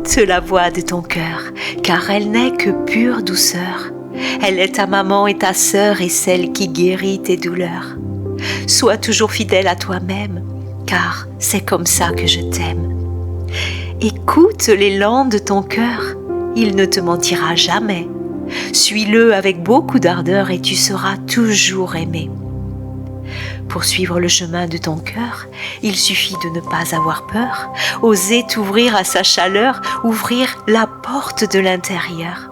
Écoute la voix de ton cœur, car elle n'est que pure douceur. Elle est ta maman et ta sœur et celle qui guérit tes douleurs. Sois toujours fidèle à toi-même, car c'est comme ça que je t'aime. Écoute l'élan de ton cœur, il ne te mentira jamais. Suis-le avec beaucoup d'ardeur et tu seras toujours aimé. Pour suivre le chemin de ton cœur, il suffit de ne pas avoir peur, oser t'ouvrir à sa chaleur, ouvrir la porte de l'intérieur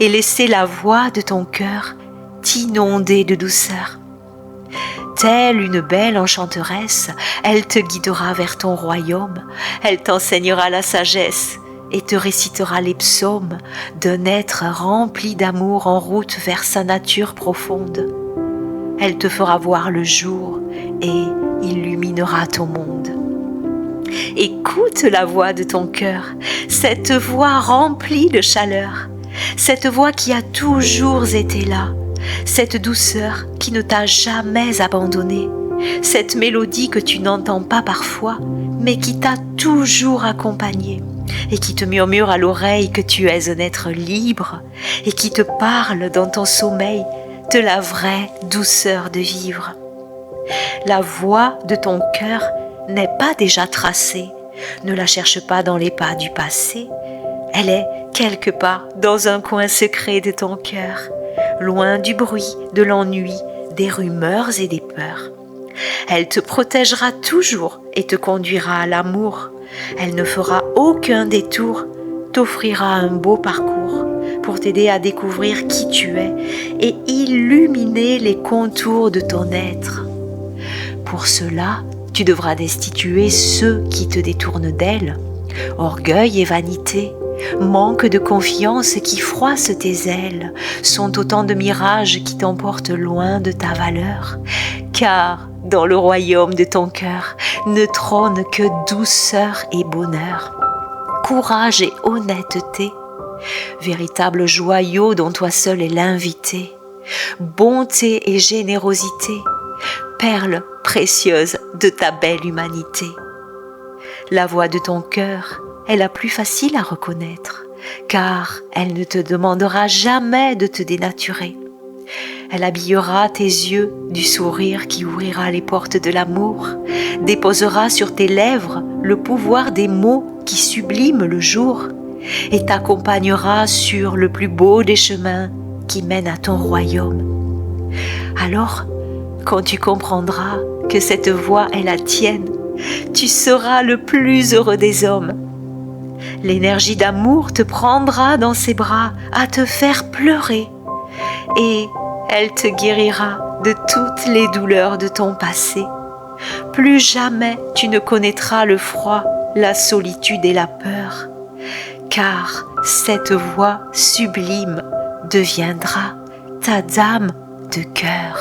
et laisser la voix de ton cœur t'inonder de douceur. Telle une belle enchanteresse, elle te guidera vers ton royaume, elle t'enseignera la sagesse et te récitera les psaumes d'un être rempli d'amour en route vers sa nature profonde. Elle te fera voir le jour et illuminera ton monde. Écoute la voix de ton cœur, cette voix remplie de chaleur, cette voix qui a toujours été là, cette douceur qui ne t'a jamais abandonné, cette mélodie que tu n'entends pas parfois, mais qui t'a toujours accompagné et qui te murmure à l'oreille que tu es un être libre et qui te parle dans ton sommeil de la vraie douceur de vivre. La voix de ton cœur n'est pas déjà tracée, ne la cherche pas dans les pas du passé, elle est quelque part dans un coin secret de ton cœur, loin du bruit, de l'ennui, des rumeurs et des peurs. Elle te protégera toujours et te conduira à l'amour. Elle ne fera aucun détour, t'offrira un beau parcours pour t'aider à découvrir qui tu es et illuminer les contours de ton être. Pour cela, tu devras destituer ceux qui te détournent d'elle, orgueil et vanité, manque de confiance qui froissent tes ailes, sont autant de mirages qui t'emportent loin de ta valeur, car dans le royaume de ton cœur ne trône que douceur et bonheur, courage et honnêteté, véritable joyau dont toi seul est l'invité, bonté et générosité, perle précieuse de ta belle humanité. La voix de ton cœur est la plus facile à reconnaître, car elle ne te demandera jamais de te dénaturer. Elle habillera tes yeux du sourire qui ouvrira les portes de l'amour, déposera sur tes lèvres le pouvoir des mots qui subliment le jour, et t'accompagnera sur le plus beau des chemins qui mènent à ton royaume. Alors, quand tu comprendras que cette voix est la tienne, tu seras le plus heureux des hommes. L'énergie d'amour te prendra dans ses bras à te faire pleurer et elle te guérira de toutes les douleurs de ton passé. Plus jamais tu ne connaîtras le froid, la solitude et la peur, car cette voix sublime deviendra ta dame de cœur.